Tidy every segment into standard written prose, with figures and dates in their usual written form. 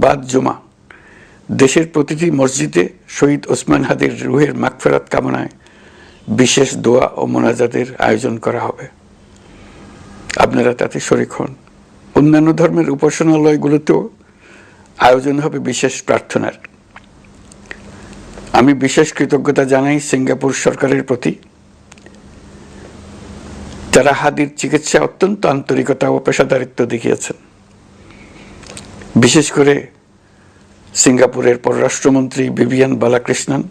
বাদ জুমা দেশের প্রতিটি মসজিদে শহীদ ওসমান হাদির রুহের মাগফিরাত কামনায় বিশেষ দোয়া ও মোনাজাতের আয়োজন করা হবে। আপনারা তাতে শরীক হন। অন্যান্য ধর্মের উপাসনালয়গুলোতেও আয়োজন হবে বিশেষ প্রার্থনার। আমি বিশেষ কৃতজ্ঞতা জানাই সিঙ্গাপুর সরকারের প্রতি, যারা হাদির চিকিৎসা অত্যন্ত আন্তরিকতা ও পেশাদারিত্ব দেখিয়েছেন। বিশেষ করে সিঙ্গাপুরের পররাষ্ট্রমন্ত্রী ভিভিয়ান বালাকৃষ্ণন,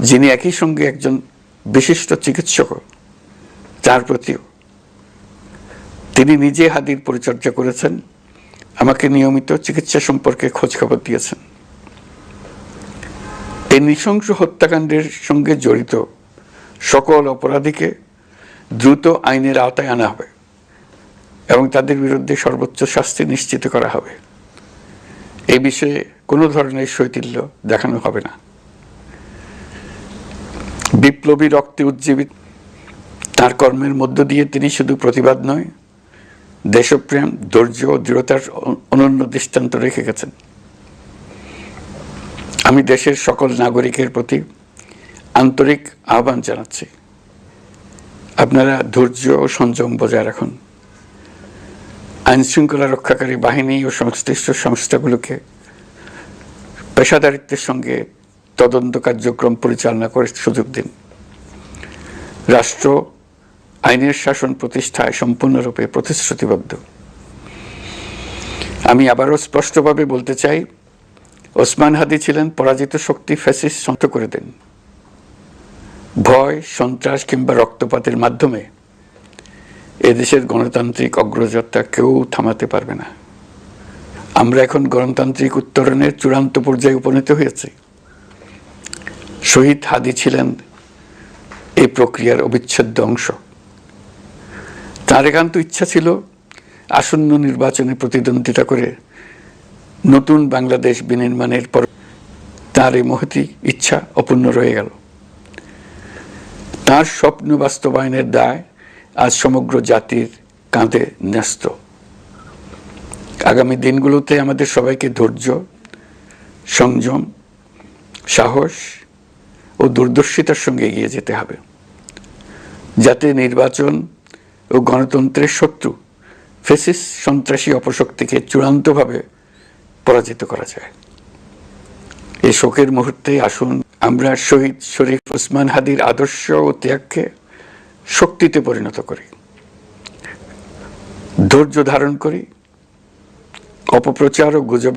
যিনি একই সঙ্গে একজন বিশিষ্ট চিকিৎসক, তার প্রতিও তিনি নিজে হাদির পরিচর্যা করেছেন, আমাকে নিয়মিত চিকিৎসা সম্পর্কে খোঁজখবর দিয়েছেন। এই নৃশংস হত্যাকাণ্ডের সঙ্গে জড়িত সকল অপরাধীকে দ্রুত আইনের আওতায় আনা হবে এবং তাদের বিরুদ্ধে সর্বোচ্চ শাস্তি নিশ্চিত করা হবে। এই বিষয়ে কোনো ধরনের শৈথিল্য দেখানো হবে না। বিপ্লবী রক্তে উজ্জীবিত তার কর্মের মধ্য দিয়ে তিনি শুধু প্রতিবাদ নয়, দেশপ্রেম, ধৈর্য ও দৃঢ়তার অনন্য দৃষ্টান্ত রেখে গেছেন। আমি দেশের সকল নাগরিকের প্রতি আন্তরিক আহ্বান জানাচ্ছি, আপনারা ধৈর্য ও সংযম বজায় রাখুন। আইনশৃঙ্খলা রক্ষাকারী বাহিনী ও সংশ্লিষ্ট সংস্থাগুলোকে পেশাদারিত্বের সঙ্গে তদন্ত কার্যক্রম পরিচালনা করে সুযোগ দিন। রাষ্ট্র আইনের শাসন প্রতিষ্ঠায় সম্পূর্ণরূপে প্রতিশ্রুতিবদ্ধ। আমি আবারও স্পষ্টভাবে বলতে চাই, ওসমান হাদি ছিলেন পরাজিত শক্তি, ফ্যাসিস্ট শান্ত করে দেন। ভয়, সন্ত্রাস কিংবা রক্তপাতের মাধ্যমে এদেশের গণতান্ত্রিক অগ্রযাত্রা কেউ থামাতে পারবে না। আমরা এখন গণতান্ত্রিক উত্তরণের চূড়ান্ত পর্যায়ে উপনীত হয়েছি। শহীদ হাদি ছিলেন এই প্রক্রিয়ার অবিচ্ছেদ্য অংশ। তার একান্ত ইচ্ছা ছিল আসন্ন নির্বাচনে প্রতিদ্বন্দ্বিতা করে নতুন বাংলাদেশ বিনির্মাণের পর তার এই মহতী ইচ্ছা অপূর্ণ রয়ে গেল। তার স্বপ্ন বাস্তবায়নের দায় আজ সমগ্র জাতির কাঁধে ন্যস্ত। আগামী দিনগুলোতে আমাদের সবাইকে ধৈর্য, সংযম, সাহস ও দূরদর্শিতার সঙ্গে এগিয়ে যেতে হবে, যাতে নির্বাচন ও গণতন্ত্রের শত্রু ফ্যাসিস্ট সন্ত্রাসী অপশক্তিকে চূড়ান্তভাবে পরাজিত করা যায়। এই শোকের মুহূর্তে আসুন আমরা শহীদ শরীফ ওসমান হাদির আদর্শ ও ত্যাগকে শক্তিতে পরিণত করি, ধৈর্য ধারণ করি, অপপ্রচার ও গুজব